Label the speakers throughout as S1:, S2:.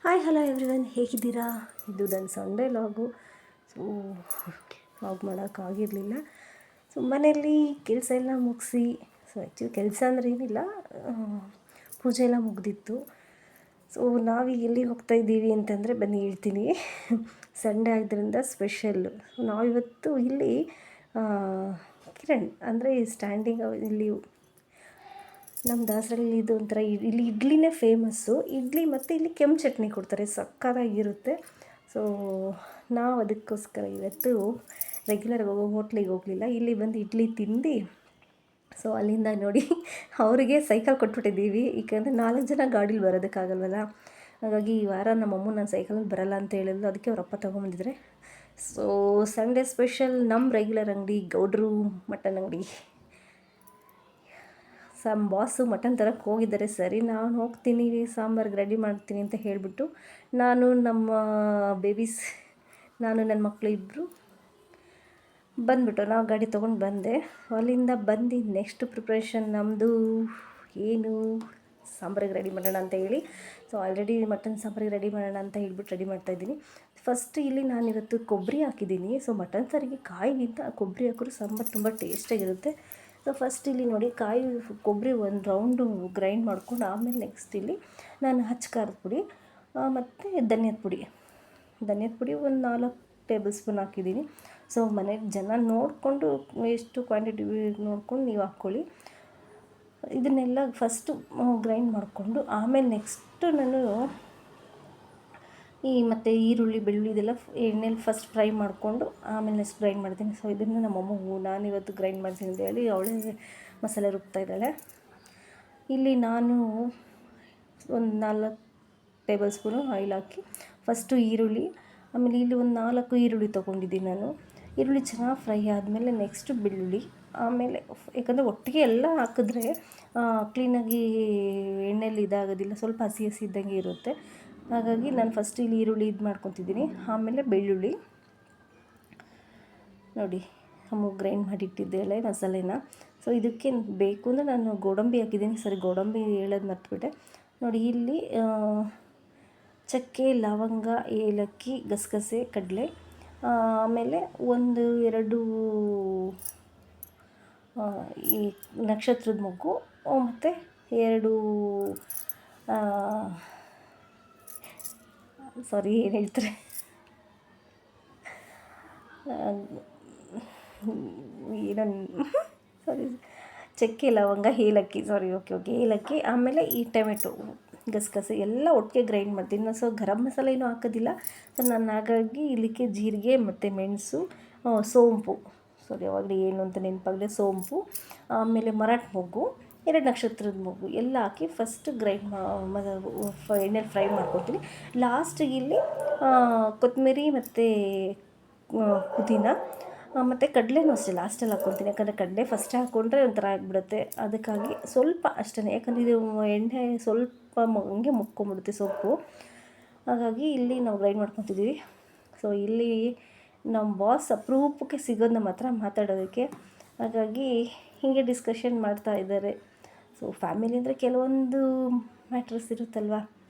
S1: Hi hello everyone, ಹೇಗಿದ್ದೀರಾ? ಇದು ನನ್ನ ಸಂಡೇ ಲಾಗು. ಸೊ ಲಾಗ್ ಮಾಡೋಕ್ಕಾಗಿರಲಿಲ್ಲ. ಸೊ ಮನೆಯಲ್ಲಿ ಕೆಲಸ ಎಲ್ಲ ಮುಗಿಸಿ, ಸೊ ಆ್ಯಕ್ಚುಲಿ ಕೆಲಸ ಅಂದರೆ ಏನಿಲ್ಲ, ಪೂಜೆ ಎಲ್ಲ ಮುಗ್ದಿತ್ತು. ಸೊ ನಾವೀಗ ಎಲ್ಲಿಗೆ ಹೋಗ್ತಾ ಇದ್ದೀವಿ ಅಂತಂದರೆ ಬನ್ನಿ ಹೇಳ್ತೀನಿ. ಸಂಡೇ ಆದ್ದರಿಂದ ಸ್ಪೆಷಲ್ಲು. ಸೊ ನಾವಿವತ್ತು ಇಲ್ಲಿ ಕಿರಣ್ ಅಂದರೆ ಸ್ಟ್ಯಾಂಡಿಂಗ್ ಇಲ್ಲಿ ನಮ್ಮ ದಾಸರಲ್ಲಿ ಇದು ಒಂಥರ ಇಲ್ಲಿ ಇಡ್ಲಿನೇ ಫೇಮಸ್ಸು. ಇಡ್ಲಿ ಮತ್ತು ಇಲ್ಲಿ ಕೆಂಪು ಚಟ್ನಿ ಕೊಡ್ತಾರೆ, ಸಕ್ಕತ್ತಾಗಿರುತ್ತೆ. ಸೊ ನಾವು ಅದಕ್ಕೋಸ್ಕರ ಇವತ್ತು ರೆಗ್ಯುಲರ್ ಹೋಟ್ಲಿಗೆ ಹೋಗಲಿಲ್ಲ, ಇಲ್ಲಿ ಬಂದು ಇಡ್ಲಿ ತಿಂದು ಸೊ ಅಲ್ಲಿಂದ ನೋಡಿ ಅವರಿಗೆ ಸೈಕಲ್ ಕೊಟ್ಬಿಟ್ಟಿದ್ದೀವಿ. ಏಕೆಂದರೆ 4 ಜನ ಗಾಡೀಲಿ ಬರೋದಕ್ಕಾಗಲ್ವಲ್ಲ. ಹಾಗಾಗಿ ಈ ವಾರ ನಮ್ಮಮ್ಮ ನಾನು ಸೈಕಲಲ್ಲಿ ಬರಲ್ಲ ಅಂತ ಹೇಳಿದ್ರು, ಅದಕ್ಕೆ ಅವ್ರ ಅಪ್ಪ ತೊಗೊಂಬಂದಿದ್ದಾರೆ. ಸೊ ಸಂಡೇ ಸ್ಪೆಷಲ್ ನಮ್ಮ ರೆಗ್ಯುಲರ್ ಅಂಗಡಿ ಗೌಡ್ರು ಮಟನ್ ಅಂಗಡಿ. ಬಾಸು ಮಟನ್ ತರಕ್ಕೆ ಹೋಗಿದ್ದಾರೆ. ಸರಿ, ನಾನು ಹೋಗ್ತೀನಿ ಸಾಂಬಾರ್ಗೆ ರೆಡಿ ಮಾಡ್ತೀನಿ ಅಂತ ಹೇಳಿಬಿಟ್ಟು ನಾನು ನಮ್ಮ ಬೇಬೀಸ್, ನಾನು ನನ್ನ ಮಕ್ಕಳು ಇಬ್ಬರು ಬಂದುಬಿಟ್ಟು ನಾವು ಗಾಡಿ ತೊಗೊಂಡು ಬಂದೆ. ಅಲ್ಲಿಂದ ಬಂದು ನೆಕ್ಸ್ಟ್ ಪ್ರಿಪ್ರೇಷನ್ ನಮ್ಮದು ಏನು, ಸಾಂಬಾರಿಗೆ ರೆಡಿ ಮಾಡೋಣ ಅಂತ ಹೇಳಿ. ಸೊ ಆಲ್ರೆಡಿ ಮಟನ್ ಸಾಂಬಾರಿಗೆ ರೆಡಿ ಮಾಡೋಣ ಅಂತ ಹೇಳ್ಬಿಟ್ಟು ರೆಡಿ ಮಾಡ್ತಾಯಿದ್ದೀನಿ. ಫಸ್ಟ್ ಇಲ್ಲಿ ನಾನಿವತ್ತು ಕೊಬ್ಬರಿ ಹಾಕಿದ್ದೀನಿ. ಸೊ ಮಟನ್ ಸಾರಿಗೆ ಕಾಯಿಗಿಂತ ಕೊಬ್ಬರಿ ಹಾಕಿದ್ರು ಸಾಂಬಾರು ತುಂಬ ಟೇಸ್ಟಾಗಿರುತ್ತೆ. ಸೊ ಫಸ್ಟ್ ಇಲ್ಲಿ ನೋಡಿ, ಕೊಬ್ಬರಿ ಒಂದು ರೌಂಡು ಗ್ರೈಂಡ್ ಮಾಡ್ಕೊಂಡು ಆಮೇಲೆ ನೆಕ್ಸ್ಟ್ ಇಲ್ಲಿ ನಾನು ಖಾರದ ಪುಡಿ ಮತ್ತು ಧನಿಯದ ಪುಡಿ ಒಂದು 4 ಟೇಬಲ್ ಸ್ಪೂನ್ ಹಾಕಿದ್ದೀನಿ. ಸೊ ಮನೆಗೆ ಜನ ನೋಡಿಕೊಂಡು ಎಷ್ಟು ಕ್ವಾಂಟಿಟಿ ನೋಡ್ಕೊಂಡು ನೀವು ಹಾಕ್ಕೊಳ್ಳಿ. ಇದನ್ನೆಲ್ಲ ಫಸ್ಟು ಗ್ರೈಂಡ್ ಮಾಡಿಕೊಂಡು ಆಮೇಲೆ ನೆಕ್ಸ್ಟು ನಾನು ಮತ್ತು ಈರುಳ್ಳಿ ಬೆಳ್ಳುಳ್ಳಿ ಇದೆಲ್ಲ ಎಣ್ಣೆಲಿ ಫಸ್ಟ್ ಫ್ರೈ ಮಾಡಿಕೊಂಡು ಆಮೇಲೆ ನೆಕ್ಸ್ಟ್ ಗ್ರೈಂಡ್ ಮಾಡ್ತೀನಿ. ಸೊ ಇದನ್ನು ನಮ್ಮಮ್ಮ ನಾನಿವತ್ತು ಗ್ರೈಂಡ್ ಮಾಡ್ತೀನಿ ಅಂತ ಹೇಳಿ ಅವಳೇ ಮಸಾಲೆ ರುಬ್ತಾಯಿದ್ದಾಳೆ. ಇಲ್ಲಿ ನಾನು ಒಂದು 4 ಟೇಬಲ್ ಸ್ಪೂನು ಆಯಿಲ್ ಹಾಕಿ ಫಸ್ಟು ಈರುಳ್ಳಿ, ಆಮೇಲೆ ಇಲ್ಲಿ ಒಂದು 4 ಈರುಳ್ಳಿ ತೊಗೊಂಡಿದ್ದೀನಿ ನಾನು. ಈರುಳ್ಳಿ ಚೆನ್ನಾಗಿ ಫ್ರೈ ಆದಮೇಲೆ ನೆಕ್ಸ್ಟು ಬೆಳ್ಳುಳ್ಳಿ, ಆಮೇಲೆ ಯಾಕಂದರೆ ಒಟ್ಟಿಗೆ ಎಲ್ಲ ಹಾಕಿದ್ರೆ ಕ್ಲೀನಾಗಿ ಎಣ್ಣೆಯಲ್ಲಿ ಇದಾಗೋದಿಲ್ಲ, ಸ್ವಲ್ಪ ಹಸಿ ಹಸಿ ಇದ್ದಂಗೆ ಇರುತ್ತೆ. ಹಾಗಾಗಿ ನಾನು ಫಸ್ಟ್ ಇಲ್ಲಿ ಈರುಳ್ಳಿ ಮಾಡ್ಕೊತಿದ್ದೀನಿ, ಆಮೇಲೆ ಬೆಳ್ಳುಳ್ಳಿ ನೋಡಿ ಗ್ರೈಂಡ್ ಮಾಡಿಟ್ಟಿದ್ದೇಳೆ ಮಸಾಲೆನ. ಸೊ ಇದಕ್ಕೆ ಬೇಕು ಅಂದರೆ ನಾನು ಗೋಡಂಬಿ ಹಾಕಿದ್ದೀನಿ. ಸರಿ, ಗೋಡಂಬಿ ಹೇಳೋದು ಮರ್ತ್ಬಿಟ್ಟೆ ನೋಡಿ. ಇಲ್ಲಿ ಚಕ್ಕೆ, ಲವಂಗ, ಏಲಕ್ಕಿ, ಗಸಗಸೆ, ಕಡಲೆ, ಆಮೇಲೆ 1-2 ಈ ನಕ್ಷತ್ರದ ಮೊಗ್ಗು, ಮತ್ತು 2 ಏನು ಹೇಳ್ತಾರೆ, ಚಕ್ಕೆ, ಲವಂಗ, ಏಲಕ್ಕಿ, ಏಲಕ್ಕಿ, ಆಮೇಲೆ ಈ ಟೊಮೆಟೊ, ಗಸಗಸೆ ಎಲ್ಲ ಒಟ್ಟಿಗೆ ಗ್ರೈಂಡ್ ಮಾಡ್ತೀನಿ. ಸೊ ಗರಂ ಮಸಾಲೆ ಏನೂ ಹಾಕೋದಿಲ್ಲ. ಸೊ ನಾನು ಹಾಗಾಗಿ ಇಲ್ಲಿಗೆ ಜೀರಿಗೆ ಮತ್ತು ಮೆಣಸು, ಸೋಂಪು, ಯಾವಾಗಲೂ ಏನು ಅಂತ ನೆನಪಾಗಲಿ, ಸೋಂಪು, ಆಮೇಲೆ ಮರಾಠ ಮೊಗ್ಗು, 2 ನಕ್ಷತ್ರದ ಮೊಗ್ಗು ಎಲ್ಲ ಹಾಕಿ ಫಸ್ಟ್ ಗ್ರೈಂಡ್ ಎಣ್ಣೆಲಿ ಫ್ರೈ ಮಾಡ್ಕೊತೀನಿ. ಲಾಸ್ಟಿಗೆ ಇಲ್ಲಿ ಕೊತ್ತಂಬರಿ ಮತ್ತು ಪುದೀನ ಮತ್ತು ಕಡಲೆನೂ ಅಷ್ಟೇ ಲಾಸ್ಟಲ್ಲಿ ಹಾಕ್ಕೊತೀನಿ. ಯಾಕಂದರೆ ಕಡಲೆ ಫಸ್ಟ್ ಹಾಕ್ಕೊಂಡ್ರೆ ಒಂಥರ ಆಗಿಬಿಡುತ್ತೆ, ಅದಕ್ಕಾಗಿ ಸ್ವಲ್ಪ ಅಷ್ಟೇ. ಯಾಕಂದರೆ ಇದು ಎಣ್ಣೆ ಸ್ವಲ್ಪ ಹಂಗೆ ಮುಕ್ಕೊಂಬಿಡುತ್ತೆ ಸೊಪ್ಪು. ಹಾಗಾಗಿ ಇಲ್ಲಿ ನಾವು ಗ್ರೈಂಡ್ ಮಾಡ್ಕೊತಿದ್ದೀವಿ. ಸೊ ಇಲ್ಲಿ ನಮ್ಮ ಬಾಸ್ ಅಪರೂಪಕ್ಕೆ ಸಿಗೋದು ನಮ್ಮ ಹತ್ರ ಮಾತಾಡೋದಕ್ಕೆ, ಹಾಗಾಗಿ ಹೀಗೆ ಡಿಸ್ಕಷನ್ ಮಾಡ್ತಾ ಇದ್ದಾರೆ. ಸೊ ಫ್ಯಾಮಿಲಿ ಅಂದರೆ ಕೆಲವೊಂದು ಮ್ಯಾಟ್ರಸ್ ಇರುತ್ತಲ್ವ,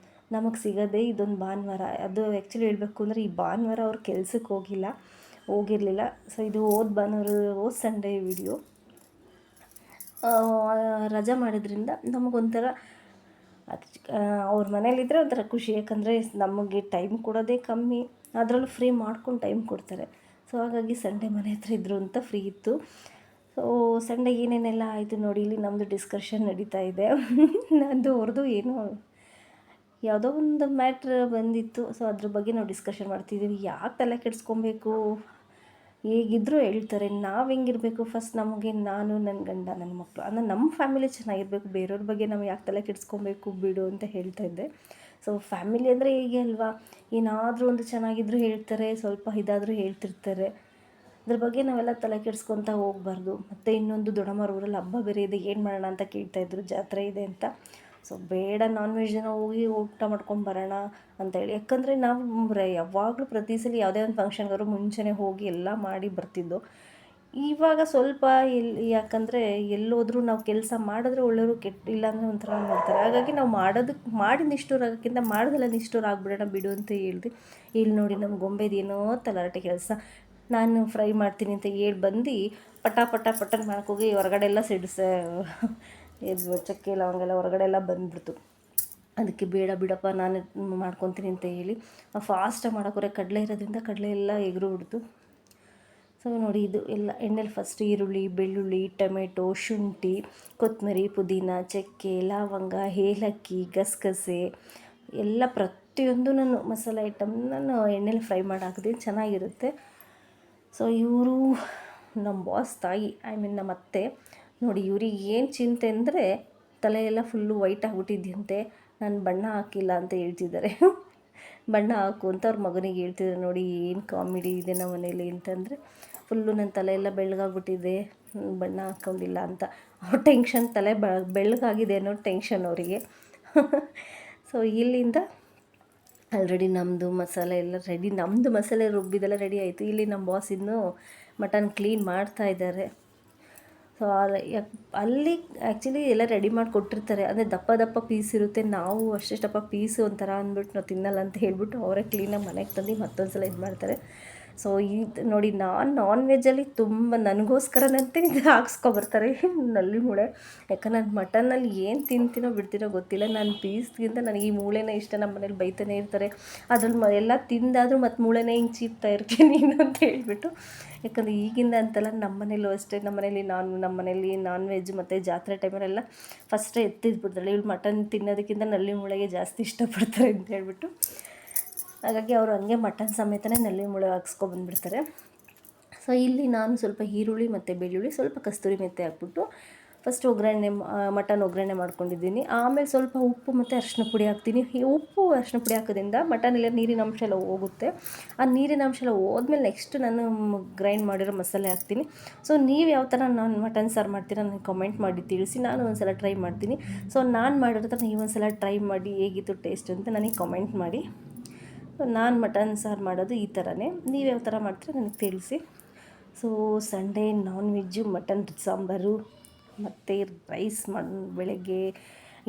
S1: ನಮಗೆ ಸಿಗೋದೇ ಇದೊಂದು ಭಾನುವಾರ. ಅದು ಆ್ಯಕ್ಚುಲಿ ಹೇಳಬೇಕು ಅಂದರೆ ಈ ಭಾನುವಾರ ಅವ್ರು ಕೆಲ್ಸಕ್ಕೆ ಹೋಗಿರಲಿಲ್ಲ. ಸೊ ಇದು ಹೋದ ಸಂಡೇ ವಿಡಿಯೋ. ರಜಾ ಮಾಡೋದ್ರಿಂದ ನಮಗೊಂಥರ ಅವ್ರ ಮನೇಲಿದ್ದರೆ ಒಂಥರ ಖುಷಿ. ಯಾಕಂದರೆ ನಮಗೆ ಟೈಮ್ ಕೊಡೋದೇ ಕಮ್ಮಿ, ಅದರಲ್ಲೂ ಫ್ರೀ ಮಾಡ್ಕೊಂಡು ಟೈಮ್ ಕೊಡ್ತಾರೆ. ಸೊ ಹಾಗಾಗಿ ಸಂಡೇ ಮನೆ ಹತ್ರ ಇದ್ದರು ಅಂತ ಫ್ರೀ ಇತ್ತು. ಸೊ ಸಂಡೇ ಏನೇನೆಲ್ಲ ಆಯಿತು ನೋಡಿ, ಇಲ್ಲಿ ನಮ್ಮದು ಡಿಸ್ಕಷನ್ ನಡೀತಾ ಇದೆ. ನಂದು ಅವ್ರದ್ದು ಏನೋ ಯಾವುದೋ ಒಂದು ಮ್ಯಾಟ್ರ್ ಬಂದಿತ್ತು. ಸೊ ಅದ್ರ ಬಗ್ಗೆ ನಾವು ಡಿಸ್ಕಷನ್ ಮಾಡ್ತಿದ್ದೀವಿ. ಯಾಕೆ ತಲೆ ಕೆಡಿಸ್ಕೊಬೇಕು, ಹೇಗಿದ್ದರೂ ಹೇಳ್ತಾರೆ. ನಾವು ಹೆಂಗಿರಬೇಕು ಫಸ್ಟ್, ನಮಗೆ ನಾನು, ನನ್ನ ಗಂಡ, ನನ್ನ ಮಕ್ಕಳು, ಅಂದರೆ ನಮ್ಮ ಫ್ಯಾಮಿಲಿ ಚೆನ್ನಾಗಿರಬೇಕು. ಬೇರೆಯವ್ರ ಬಗ್ಗೆ ನಾವು ಯಾಕೆ ತಲೆ ಕೆಡಿಸ್ಕೊಬೇಕು ಬಿಡು ಅಂತ ಹೇಳ್ತಾ ಇದ್ದೆ. ಸೊ ಫ್ಯಾಮಿಲಿ ಅಂದರೆ ಹೇಗೆ ಅಲ್ವಾ, ಏನಾದರೂ ಒಂದು ಚೆನ್ನಾಗಿದ್ದರೂ ಹೇಳ್ತಾರೆ, ಸ್ವಲ್ಪ ಇದಾದರೂ ಹೇಳ್ತಿರ್ತಾರೆ. ಅದ್ರ ಬಗ್ಗೆ ನಾವೆಲ್ಲ ತಲೆ ಕೆಡಿಸ್ಕೊತ ಹೋಗಬಾರ್ದು. ಮತ್ತು ಇನ್ನೊಂದು ದೊಡ್ಡಮ್ಮರ ಊರಲ್ಲಿ ಹಬ್ಬ ಬೇರೆ ಇದೆ, ಏನು ಮಾಡೋಣ ಅಂತ ಕೇಳ್ತಾಯಿದ್ರು, ಜಾತ್ರೆ ಇದೆ ಅಂತ. ಸೊ ಬೇಡ, ನಾನ್ ವೆಜ್ನ ಹೋಗಿ ಊಟ ಮಾಡ್ಕೊಂಬರೋಣ ಅಂತೇಳಿ. ಯಾಕಂದರೆ ನಾವು ಯಾವಾಗಲೂ ಪ್ರತಿ ಸಲ ಯಾವುದೇ ಒಂದು ಫಂಕ್ಷನ್ಗಾದ್ರು ಮುಂಚೆನೇ ಹೋಗಿ ಎಲ್ಲ ಮಾಡಿ ಬರ್ತಿದ್ದೋ. ಇವಾಗ ಸ್ವಲ್ಪ ಯಾಕಂದರೆ ಎಲ್ಲೋದ್ರೂ ನಾವು ಕೆಲಸ ಮಾಡಿದ್ರೆ ಒಳ್ಳೆಯವರು ಇಲ್ಲಾಂದರೆ ಒಂಥರ ನೋಡ್ತಾರೆ. ಹಾಗಾಗಿ ನಾವು ಮಾಡಿ ನಿಷ್ಠೂರ ಆಗೋಕ್ಕಿಂತ ಮಾಡ್ದೆಲ್ಲ ನಿಷ್ಠೂರ ಆಗ್ಬಿಡೋಣ ಬಿಡು ಅಂತ ಹೇಳ್ದೆ. ಇಲ್ಲಿ ನೋಡಿ ನಮ್ಮ ಗೊಂಬೆದೇನೋ ತಲಾಟೆ ಕೆಲಸ. ನಾನು ಫ್ರೈ ಮಾಡ್ತೀನಿ ಅಂತ ಹೇಳಿ ಬಂದು ಪಟ ಪಟ ಪಟನ್ ಮಾಡೋಕ್ಕೋಗಿ ಹೊರಗಡೆ ಎಲ್ಲ ಇದು ಚಕ್ಕೆ ಲವಂಗ ಎಲ್ಲ ಹೊರಗಡೆ ಎಲ್ಲ ಬಂದುಬಿಡ್ತು. ಅದಕ್ಕೆ ಬೇಡ ಬಿಡಪ್ಪ ನಾನು ಮಾಡ್ಕೊತೀನಿ ಅಂತ ಹೇಳಿ ಫಾಸ್ಟಾಗಿ ಮಾಡೋಕ್ಕೋರೆ. ಕಡಲೆ ಇರೋದ್ರಿಂದ ಕಡಲೆ ಎಲ್ಲ ಎಗರು ಬಿಡ್ತು. ಸೊ ನೋಡಿ, ಇದು ಎಲ್ಲ ಎಣ್ಣೆಲಿ ಫಸ್ಟ್ ಈರುಳ್ಳಿ, ಬೆಳ್ಳುಳ್ಳಿ, ಟೊಮೆಟೊ, ಶುಂಠಿ, ಕೊತ್ತಂಬರಿ, ಪುದೀನ, ಚಕ್ಕೆ, ಲವಂಗ, ಏಲಕ್ಕಿ, ಗಸಗಸೆ ಎಲ್ಲ ಪ್ರತಿಯೊಂದು ನಾನು ಮಸಾಲೆ ಐಟಮ್ ನಾನು ಎಣ್ಣೆಲಿ ಫ್ರೈ ಮಾಡಿ ಹಾಕಿದ್ರೆ ಚೆನ್ನಾಗಿರುತ್ತೆ. ಸೊ ಇವರು ನಮ್ಮ ಬಾಸ್ ತಾಯಿ, ನಮ್ಮ ಅತ್ತೆ ನೋಡಿ, ಇವ್ರಿಗೆ ಏನು ಚಿಂತೆ ಅಂದರೆ ತಲೆಯೆಲ್ಲ ಫುಲ್ಲು ವೈಟ್ ಆಗಿಬಿಟ್ಟಿದ್ಯಂತೆ. ನಾನು ಬಣ್ಣ ಹಾಕಿಲ್ಲ ಅಂತ ಹೇಳ್ತಿದ್ದಾರೆ. ಬಣ್ಣ ಹಾಕು ಅಂತ ಅವ್ರ ಮಗನಿಗೆ ಹೇಳ್ತಿದ್ದಾರೆ. ನೋಡಿ ಏನು ಕಾಮಿಡಿ ಇದೆ ನಮ್ಮ ಮನೇಲಿ ಅಂತಂದರೆ, ಫುಲ್ಲು ನನ್ನ ತಲೆ ಎಲ್ಲ ಬೆಳ್ಳಗಾಗ್ಬಿಟ್ಟಿದೆ, ಬಣ್ಣ ಹಾಕ್ಕೊಂಡಿಲ್ಲ ಅಂತ. ಅವ್ರ ಟೆನ್ಷನ್, ತಲೆ ಬೆಳ್ಳಗಾಗಿದೆ ಅನ್ನೋ ಟೆನ್ಷನ್ ಅವರಿಗೆ. ಸೊ ಇಲ್ಲಿಂದ ಆಲ್ರೆಡಿ ನಮ್ಮದು ಮಸಾಲೆ ಎಲ್ಲ ರೆಡಿ, ನಮ್ಮದು ಮಸಾಲೆ ರುಬ್ಬಿದೆಲ್ಲ ರೆಡಿ ಆಯಿತು. ಇಲ್ಲಿ ನಮ್ಮ ಬಾಸ್ ಇನ್ನೂ ಮಟನ್ ಕ್ಲೀನ್ ಮಾಡ್ತಾಯಿದ್ದಾರೆ. ಸೊ ಅಲ್ಲಿ ಆ್ಯಕ್ಚುಲಿ ಎಲ್ಲ ರೆಡಿ ಮಾಡಿ ಕೊಟ್ಟಿರ್ತಾರೆ. ಅಂದರೆ ದಪ್ಪ ದಪ್ಪ ಪೀಸ್ ಇರುತ್ತೆ. ನಾವು ಅಷ್ಟೇ ದಪ್ಪ ಪೀಸು ಒಂಥರ ಅಂದ್ಬಿಟ್ಟು ನಾವು ತಿನ್ನಲ್ಲ ಅಂತ ಹೇಳ್ಬಿಟ್ಟು ಅವರೇ ಕ್ಲೀನಾಗಿ ಮನೆಗೆ ತಂದು ಮತ್ತೊಂದು ಸಲ ಇದು ಮಾಡ್ತಾರೆ. ಸೊ ಇದು ನೋಡಿ, ನಾನ್ ವೆಜ್ಜಲ್ಲಿ ತುಂಬ ನನಗೋಸ್ಕರನಂತೆ ಇದು ಹಾಕ್ಸ್ಕೊಬರ್ತಾರೆ ನಲ್ಲಿ ಮೂಳೆ. ಯಾಕಂದ್ರೆ ನಾನು ಮಟನ್ನಲ್ಲಿ ಏನು ತಿಂತೀನೋ ಬಿಡ್ತೀನೋ ಗೊತ್ತಿಲ್ಲ, ನಾನು ಪೀಸ್ಗಿಂತ ನನಗೆ ಈ ಮೂಳೆನೇ ಇಷ್ಟ. ನಮ್ಮ ಮನೇಲಿ ಬೈತಾನೆ ಇರ್ತಾರೆ, ಅದ್ರಲ್ಲಿ ಎಲ್ಲ ತಿಂದಾದರೂ ಮತ್ತು ಮೂಳೆನೇ ಹಿಂಗೆ ಚೀಪ್ತಾ ಇರ್ತೀನಿ ನೀನು ಅಂತ ಹೇಳ್ಬಿಟ್ಟು. ಯಾಕಂದರೆ ಈಗಿಂದ ಅಂತಲ್ಲ, ನಮ್ಮ ಮನೇಲೂ ಅಷ್ಟೇ. ನಮ್ಮ ಮನೇಲಿ ನಾನ್ ವೆಜ್ ಮತ್ತು ಜಾತ್ರೆ ಟೈಮಲ್ಲೆಲ್ಲ ಫಸ್ಟೇ ಎತ್ತಿದ್ಬಿಡ್ತಾಳೆ ಇವಳು. ಮಟನ್ ತಿನ್ನೋದಕ್ಕಿಂತ ನಲ್ಲಿ ಮೂಳೆಗೆ ಜಾಸ್ತಿ ಇಷ್ಟಪಡ್ತಾರೆ ಅಂತ ಹೇಳ್ಬಿಟ್ಟು. ಹಾಗಾಗಿ ಅವರು ಹಂಗೆ ಮಟನ್ ಸಮೇತನೇ ನಲ್ಲಿ ಮೂಳೆ ಹಾಕ್ಸ್ಕೊಬಂದ್ಬಿಡ್ತಾರೆ. ಸೊ ಇಲ್ಲಿ ನಾನು ಸ್ವಲ್ಪ ಈರುಳ್ಳಿ ಮತ್ತು ಬೆಳ್ಳುಳ್ಳಿ, ಸ್ವಲ್ಪ ಕಸ್ತೂರಿ ಮೆಂತೆ ಹಾಕ್ಬಿಟ್ಟು ಫಸ್ಟ್ ಮಟನ್ ಒಗ್ಗರಣೆ ಮಾಡ್ಕೊಂಡಿದ್ದೀನಿ. ಆಮೇಲೆ ಸ್ವಲ್ಪ ಉಪ್ಪು ಮತ್ತು ಅರಿಶಿನ ಪುಡಿ ಹಾಕ್ತೀನಿ. ಈ ಉಪ್ಪು ಅರಿಶಿನ ಪುಡಿ ಹಾಕೋದ್ರಿಂದ ಮಟನೆಲ್ಲ ನೀರಿನ ಅಂಶ ಎಲ್ಲ ಹೋಗುತ್ತೆ. ಆ ನೀರಿನ ಅಂಶ ಎಲ್ಲ ಹೋದ್ಮೇಲೆ ನೆಕ್ಸ್ಟ್ ನಾನು ಗ್ರೈಂಡ್ ಮಾಡಿರೋ ಮಸಾಲೆ ಹಾಕ್ತೀನಿ. ಸೊ ನೀವು ಯಾವ ಥರ ನಾನು ಮಟನ್ ಸಾರು ಮಾಡ್ತೀರಾ ನನಗೆ ಕಮೆಂಟ್ ಮಾಡಿ ತಿಳಿಸಿ. ನಾನು ಒಂದು ಸಲ ಟ್ರೈ ಮಾಡ್ತೀನಿ. ಸೊ ನಾನು ಮಾಡಿರೋ ಥರ ನೀವು ಒಂದು ಸಲ ಟ್ರೈ ಮಾಡಿ ಹೇಗಿತ್ತು ಟೇಸ್ಟ್ ಅಂತ ನನಗೆ ಕಮೆಂಟ್ ಮಾಡಿ. ನಾನು ಮಟನ್ ಸಾರು ಮಾಡೋದು ಈ ಥರನೇ. ನೀವು ಯಾವ ಥರ ಮಾಡ್ತೀರ ನನಗೆ ತಿಳಿಸಿ. So Sunday non veg, mutton sambar ಮತ್ತು ರೈಸ್ ಬೆಳಗ್ಗೆ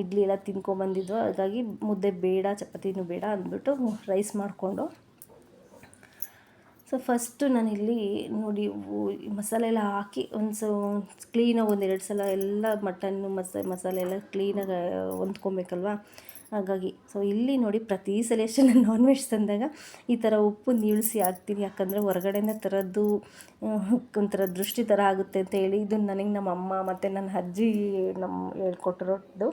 S1: ಇಡ್ಲಿ ಎಲ್ಲ ತಿನ್ಕೊಂಬಂದಿದ್ವು. ಹಾಗಾಗಿ ಮುದ್ದೆ ಬೇಡ, ಚಪಾತಿನೂ ಬೇಡ ಅಂದ್ಬಿಟ್ಟು ರೈಸ್ ಮಾಡಿಕೊಂಡು. ಸೊ ಫಸ್ಟು ನಾನಿಲ್ಲಿ ನೋಡಿ ಮಸಾಲೆ ಎಲ್ಲ ಹಾಕಿ ಕ್ಲೀನಾಗಿ ಒಂದೆರಡು ಸಲ ಎಲ್ಲ ಮಟನ್ನು ಮಸಾಲೆ ಎಲ್ಲ ಕ್ಲೀನಾಗಿ ಹೊಂದ್ಕೊಬೇಕಲ್ವ. ಹಾಗಾಗಿ ಸೊ ಇಲ್ಲಿ ನೋಡಿ, ಪ್ರತಿ ಸಲ ಅಷ್ಟೇ ನಾನು ನಾನ್ ವೆಜ್ ತಂದಾಗ ಈ ಥರ ಉಪ್ಪು ನೀಳಿಸಿ ಹಾಕ್ತೀನಿ. ಯಾಕಂದರೆ ಹೊರಗಡೆನೇ ತರದ್ದು ಒಂಥರ ದೃಷ್ಟಿ ಥರ ಆಗುತ್ತೆ ಅಂತ ಹೇಳಿ. ಇದು ನನಗೆ ನಮ್ಮ ಅಮ್ಮ ಮತ್ತು ನನ್ನ ಅಜ್ಜಿ ಹೇಳ್ಕೊಟ್ಟಿರೋದು.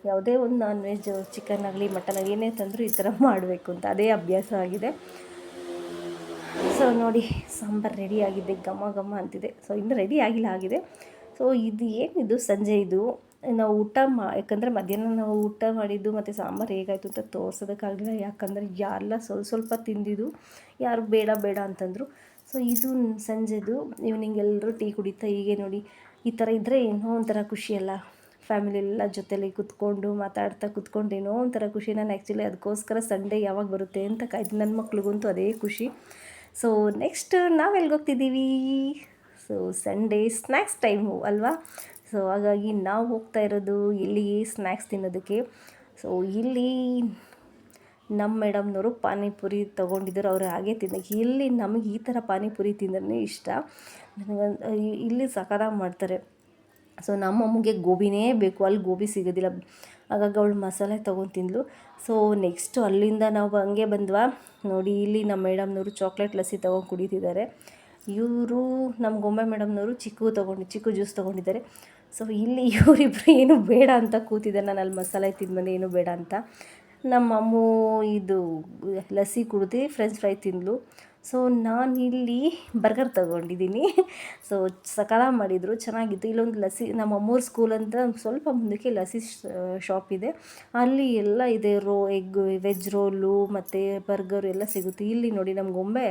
S1: ಯಾವುದೇ ಒಂದು ನಾನ್ ವೆಜ್, ಚಿಕನ್ ಆಗಲಿ ಮಟನ್ ಆಗಲಿ ಏನೇ ತಂದರೂ ಈ ಥರ ಮಾಡಬೇಕು ಅಂತ ಅದೇ ಅಭ್ಯಾಸ ಆಗಿದೆ. ಸೊ ನೋಡಿ, ಸಾಂಬಾರು ರೆಡಿ ಆಗಿದೆ, ಘಮ ಘಮ ಅಂತಿದೆ. ಸೊ ಇನ್ನು ರೆಡಿ ಆಗಿದೆ. ಸೊ ಇದು ಏನಿದು ಸಂಜೆ ಇದು ನಾವು ಯಾಕಂದರೆ ಮಧ್ಯಾಹ್ನ ನಾವು ಊಟ ಮಾಡಿದ್ದು ಮತ್ತು ಸಾಂಬಾರು ಹೇಗಾಯಿತು ಅಂತ ತೋರ್ಸೋದಕ್ಕಾಗಲಿಲ್ಲ. ಯಾಕಂದರೆ ಎಲ್ಲ ಸ್ವಲ್ಪ ತಿಂದಿದ್ದು, ಯಾರು ಬೇಡ ಬೇಡ ಅಂತಂದರು. ಸೊ ಇದು ಸಂಜೆದು ಈವ್ನಿಂಗ್ ಎಲ್ಲರೂ ಟೀ ಕುಡಿತಾ ಹೀಗೆ ನೋಡಿ, ಈ ಥರ ಇದ್ದರೆ ಏನೋ ಒಂಥರ ಖುಷಿಯಲ್ಲ. ಫ್ಯಾಮಿಲಿ ಎಲ್ಲ ಜೊತೆಲಿ ಕೂತ್ಕೊಂಡು ಮಾತಾಡ್ತಾ ಕೂತ್ಕೊಂಡು ಏನೋ ಒಂಥರ ಖುಷಿ. ನಾನು ಆ್ಯಕ್ಚುಲಿ ಅದಕ್ಕೋಸ್ಕರ ಸಂಡೇ ಯಾವಾಗ ಬರುತ್ತೆ ಅಂತ ಕಾಯ್ದು. ನನ್ನ ಮಕ್ಳಿಗಂತೂ ಅದೇ ಖುಷಿ. ಸೊ ನೆಕ್ಸ್ಟ್ ನಾವು ಹೋಗ್ತಿದ್ದೀವಿ? ಸೊ ಸಂಡೇ ಸ್ನ್ಯಾಕ್ಸ್ ಟೈಮು ಅಲ್ವಾ. ಸೊ ಹಾಗಾಗಿ ನಾವು ಹೋಗ್ತಾ ಇರೋದು ಇಲ್ಲಿಗೆ ಸ್ನ್ಯಾಕ್ಸ್ ತಿನ್ನೋದಕ್ಕೆ. ಸೊ ಇಲ್ಲಿ ನಮ್ಮ ಮೇಡಮ್ನವರು ಪಾನಿಪುರಿ ತೊಗೊಂಡಿದ್ದರು. ಅವರು ಹಾಗೆ ತಿನ್ನೋಕ್ಕೆ. ಇಲ್ಲಿ ನಮಗೆ ಈ ಥರ ಪಾನಿಪುರಿ ತಿಂದ್ರೆ ಇಷ್ಟ. ಇಲ್ಲಿ ಸಖತ್ತಾಗಿ ಮಾಡ್ತಾರೆ. ಸೊ ನಮ್ಮಮ್ಮಗೆ ಗೋಬಿನೇ ಬೇಕು, ಅಲ್ಲಿ ಗೋಬಿ ಸಿಗೋದಿಲ್ಲ. ಹಾಗಾಗಿ ಅವಳು ಮಸಾಲೆ ತೊಗೊಂಡು ತಿಂದಳು. ಸೊ ನೆಕ್ಸ್ಟು ಅಲ್ಲಿಂದ ನಾವು ಹಂಗೆ ಬಂದ್ವಾ. ನೋಡಿ ಇಲ್ಲಿ ನಮ್ಮ ಮೇಡಮ್ನವರು ಚಾಕ್ಲೇಟ್ ಲಸ್ಸಿ ತೊಗೊಂಡು ಕುಡಿತಿದ್ದಾರೆ. ಇವರು ನಮ್ಮ ಗೊಂಬೆ ಮೇಡಮ್ನವರು ಚಿಕ್ಕು ಜ್ಯೂಸ್ ತೊಗೊಂಡಿದ್ದಾರೆ. ಸೊ ಇಲ್ಲಿ ಇವರಿಬ್ಬರು ಏನು ಬೇಡ ಅಂತ ಕೂತಿದ್ದಾರೆ. ನಾನು ಅಲ್ಲಿ ಮಸಾಲೆ ತಿಂದ್ಬಂದು ಏನು ಬೇಡ ಅಂತ. ನಮ್ಮ ಅಮ್ಮು ಇದು ಲಸ್ಸಿ ಕುಡ್ದು ಫ್ರೆಂಚ್ ಫ್ರೈ ತಿಂದಳು. ಸೊ ನಾನಿಲ್ಲಿ ಬರ್ಗರ್ ತೊಗೊಂಡಿದ್ದೀನಿ. ಸೊ ಸಖತ್ತಾಗಿ ಮಾಡಿದರು, ಚೆನ್ನಾಗಿತ್ತು. ಇಲ್ಲೊಂದು ಲಸ್ಸಿ, ನಮ್ಮ ಅಮ್ಮೂರ ಸ್ಕೂಲ್ ಅಂತ ಸ್ವಲ್ಪ ಮುಂದಕ್ಕೆ ಲಸ್ಸಿ ಶಾಪ್ ಇದೆ. ಅಲ್ಲಿ ಎಲ್ಲ ಇದೆ, ವೆಜ್ ರೋಲು ಮತ್ತು ಬರ್ಗರು ಎಲ್ಲ ಸಿಗುತ್ತೆ. ಇಲ್ಲಿ ನೋಡಿ ನಮ್ಮ ಗೊಂಬೆ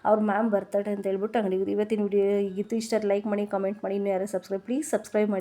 S1: ಅವ್ರ ಮ್ಯಾಮ್ ಬರ್ತಡೇ ಅಂತ ಹೇಳ್ಬಿಟ್ಟು ಅಂಗಡಿಗೆ. ಇವತ್ತಿನ ವಿಡಿಯೋ ಹೀಗಿತ್ತು. ಇಷ್ಟ ಲೈಕ್ ಮಾಡಿ, ಕಮೆಂಟ್ ಮಾಡಿ. ಇನ್ನೂ ಯಾರು ಪ್ಲೀಸ್ ಸಬ್ಸ್ಕ್ರೈಬ್ ಮಾಡಿ.